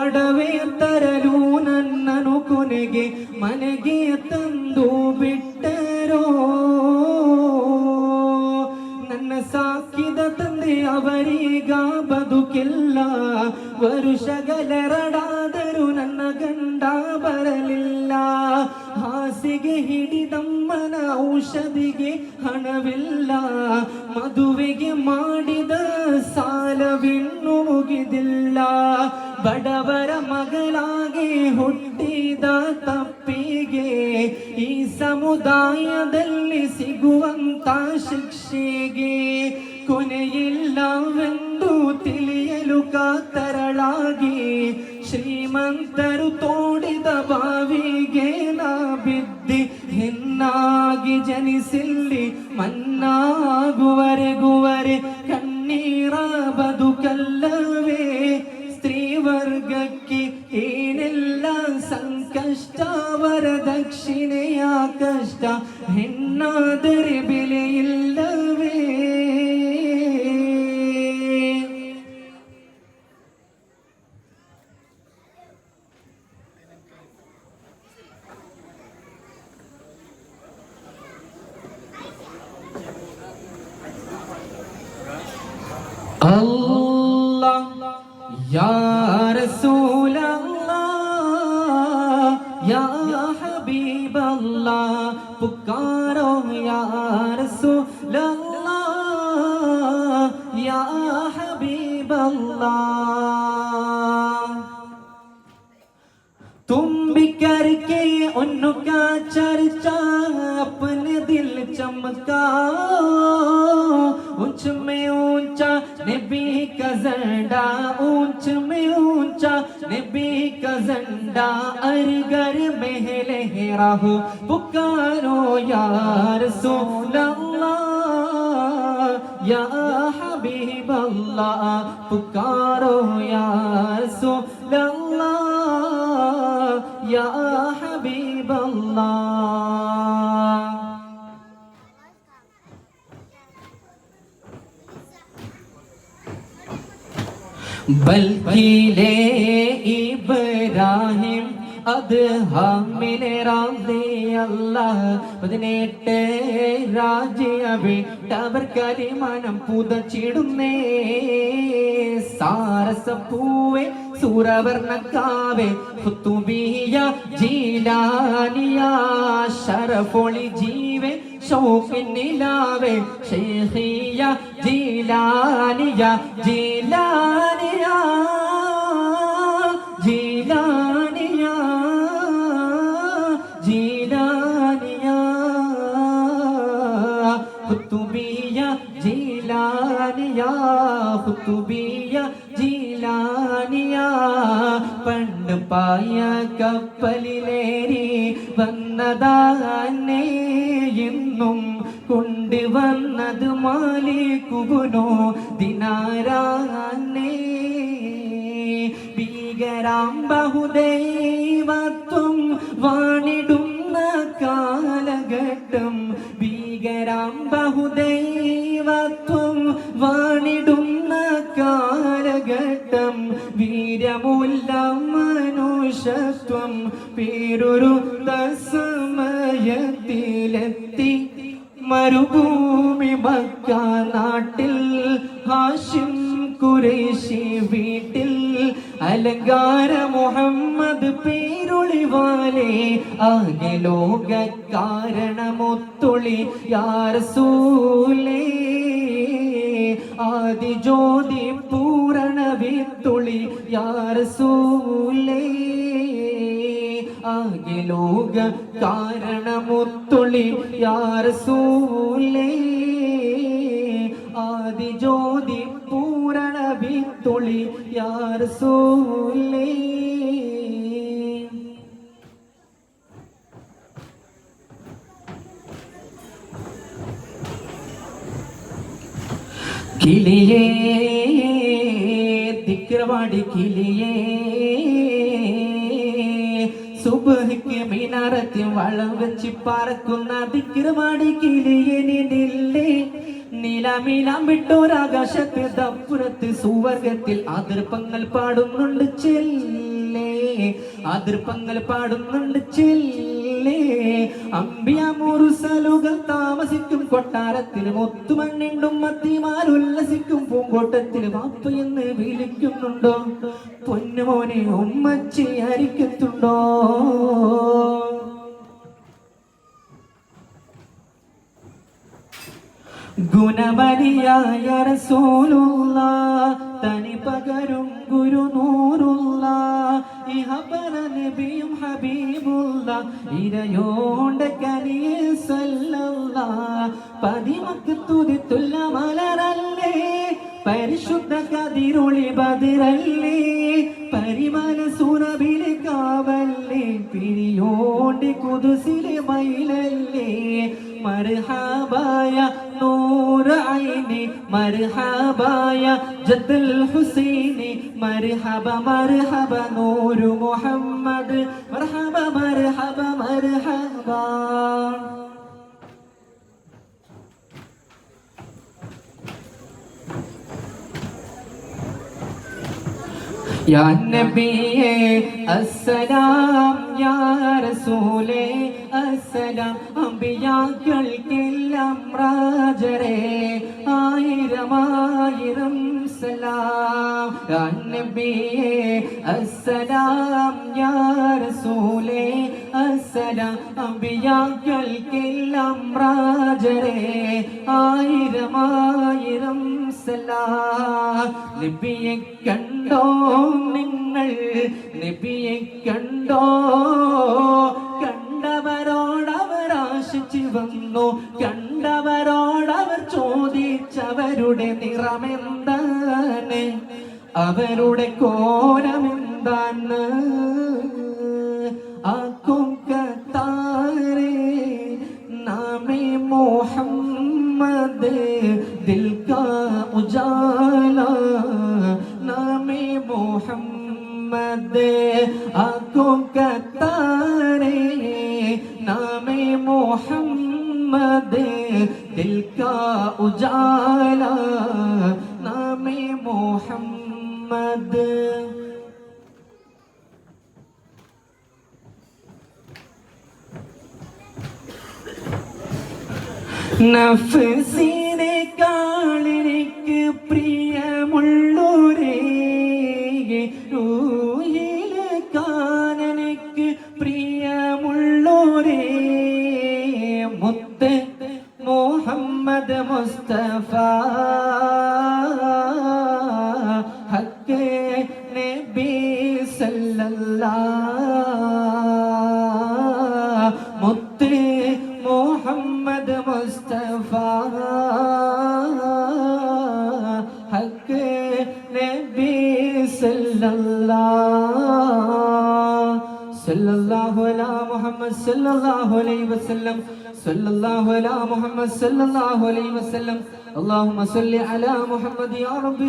ಒಡವೆ ತರಲು ನನ್ನನು ಕೊನೆಗೆ ಮನೆಗೆ ತಂದು ಬಿಟ್ಟರೋ. ನನ್ನ ಸಾಕಿದ ತಂದೆ ಅವರೀಗ ಬದುಕಿಲ್ಲ, ವರುಷಗಳೆರಡಾದರೂ ನನ್ನ ಗಂಡ ಬರಲಿಲ್ಲ. ಹಾಸಿಗೆ ಹಿಡಿದಮ್ಮನ ಔಷಧಿಗೆ ಹಣವಿಲ್ಲ, ಮದುವೆಗೆ ಮಾಡಿದ ಸಾಲವಿನ್ನೂ ಮುಗಿದಿಲ್ಲ. ಬಡವರ ಮಗಳಾಗಿ ಹುಟ್ಟಿದ ತಪ್ಪಿಗೆ ಈ ಸಮುದಾಯದಲ್ಲಿ ಸಿಗುವಂತ ಶಿಕ್ಷೆಗೆ ಕೊನೆಯಿಲ್ಲವೆಂದು ತಿಳಿಯಲು ಕಾತರಳಾಗಿ ಶ್ರೀಮಂತರು ತೋಡಿದ ಬಾವಿಗೆ ನಾ ಬಿದ್ದಿ ಹೆಣ್ಣಾಗಿ ಜನಿಸಿಲ್ಲಿ ಮನ್ನಾಗುವರೆಗುವರೆ ಕಣ್ಣೀರ ಬದುಕಲ್ಲವೇ. ಸ್ತ್ರೀ ವರ್ಗಕ್ಕೆ ಏನೆಲ್ಲ ಸಂಕಷ್ಟ, ವರದಕ್ಷಿಣೆಯ ಕಷ್ಟ, ಹೆಣ್ಣಾದರೆ ಬೆಲೆಯಿಲ್ಲವೇ. अल्लाह या रसूल अल्लाह या हबीब अल्लाह, पुकारो या रसूल अल्लाह या हबीब अल्लाह. तुम भी करके उनका चर्चा अपने दिल चमकाओ. ऊंच में ऊंचा नबी का झंडा, ऊंच में ऊंचा नबी का झंडा, अरगर में लहरा हो. पुकारो या रसूल अल्लाह या हबीब अल्लाह, पुकारो या रसूल अल्लाह या हबीब अल्लाह. बल्कि ले इब्राहिम അദ്ഹാമിലെ റാംദേ അല്ലാഹ് 18 രാജ്യവിട്ടവർ കലിമനം പുതച്ചിടുന്നേ. സാരസപ്പൂവേ സൂരവർണ്ണക്കാവേ ഖുതുബിയ ജീലാനിയ ശരഫൊളി ജീവേ ഷൗഖിനിലാവേ ശൈഖിയ ജീലാനിയ ജീലാനിയ ജീലാനിയ ജീലാനിയ ഖുതുബിയ ജീലാനിയ ഖുതുബിയ ജീലാനിയ. പണ്ട് പായ കപ്പലിലേറി വന്നതാനെ ഇന്നും കൊണ്ടുവന്നത് മാലിക്കുബുനോ ദിനാരാനെ. ഭീകരാം ബഹുദൈവത്വം വാണിടുന്ന കാലഘട്ടം, ഭീകരാം ബഹുദൈവത്വം വാണിടുന്ന കാലഘട്ടം, വീരമുല്ല മനുഷ്യത്വം പേരൊരു സമയത്തിലെത്തി. മരുഭൂമി മക്ക നാട്ടിൽ ഹാഷിം ഖുറൈശി വീട്ടിൽ അലങ്കാര മുഹമ്മദ് പേരൊളിവാലേ ആകെ ലോക കാരണമൊത്തുളി യാ റസൂലേ. ആദി ജ്യോതി പൂരണ വിത്തുളി യാ റസൂലേ. ആകെ ലോക കാരണമൊത്തുളി യാ റസൂലേ. ആദി ജ്യോതി പൂരണ വിത്തുളി യാ റസൂലേ. കിളിയേ ദിക്റവാടി കിളിയേ, സുബ്ഹിക്ക് മിനാരത്തിൽ വളം വെച്ച് പറക്കുന്ന ദിക്റവാടി കിളിയേ നിന്നില്ലേ. നീലാമീലാം വിട്ടോരാകാശത്ത് ദപ്പുറത്ത് സുവർഗത്തിൽ അതിർപ്പങ്ങൾ പാടുന്നുണ്ട് ചെല്ലേ. അതിർപ്പങ്ങൾ പാടുന്നുണ്ട് ചെല്ലേ. അമ്പിയ മുറുസലുകൾ താമസിക്കും കൊട്ടാരത്തിൽ മുത്തുമണ്ണിണ്ടും മത്തിമാരുല്ലസിക്കും പൂങ്കോട്ടത്തിൽ വാപ്പ എന്ന് വിളിക്കുന്നുണ്ടോ? പൊന്നുമോനെ ഉമ്മച്ചി അരിക്കത്തുണ്ടോ? ഗുണമണിയായ റസൂലുള്ളാഹ് തനി പകരും ഗുരു നൂറുള്ളാഹ് ഇഹബറ നബിയും ഹബീബുള്ളാഹ് ഇരയോണ്ട കനിയെ സല്ലല്ലാഹ് പതിമക്ക് തുതിത്തുള്ള മലരല്ലേ പരിശുദ്ധ കതിരൊളി ബദറല്ലേ പരിമല സുരബിലെ കാവല്ലേ പിരിയോണ്ടി കുദുസിലെ മയിലല്ലേ മർഹബായ നൂർ ഐനി മർഹബായ ജദ്ദുൽ ഹുസൈനി മർഹബ മർഹബ നൂർ മുഹമ്മദ് മർഹബ മർഹബ മർഹബ. യാ നബിയേ അസ്സലാം യാ റസൂലേ അസ്സലാം അംബിയാക്കൾക്കെല്ലാം രാജരേ ആയിരം ആയിരം സലാം. യാ നബിയേ അസ്സലാം യാ റസൂലേ അസ്സലാം അംബിയാക്കൾക്കെല്ലാം രാജരേ ആയിരം ആയിരം സലാം. നബിയെ കണ്ടോ നിങ്ങൾ നബിയെ കണ്ടോ? കണ്ടവരോടവർ ആശിച്ചു വന്നു കണ്ടവരോടവർ ചോദിച്ചവരുടെ നിറമെന്താണ് അവരുടെ കോലമെന്താണ്? ആക്കും കത്താരേ നാമേ മുഹമ്മദ് ദിൽ കാ ഉജാല നാമേ മുഹമ്മദ് ആക്കും കത്താരേ നാമേ മുഹമ്മദ് ദിൽ കാ ഉജാല നാമേ മുഹമ്മദ്. നഫ്സിനെക്കാളെനിക്ക് പ്രിയമുള്ളോരേ റൂഹിലെക്കാനെനിക്ക് പ്രിയമുള്ളോരേ മുത്ത് മുഹമ്മദ് മുസ്തഫ ഹക്ക് നബി സല്ലല്ലാഹ് മുത്ത് മുഹമ്മദ് മുസ്തഫ ഹക്ക് നബി സല്ലല്ലാഹ് സല്ലല്ലാഹു അലാ മുഹമ്മദ് സല്ലല്ലാഹു അലൈഹി വസല്ലം സല്ലല്ലാഹു അലാ മുഹമ്മദ് സല്ലല്ലാഹു അലൈഹി വസല്ലം. അല്ലാഹുമ്മ സല്ലി അലാ മുഹമ്മദ് യാ റബ്ബി.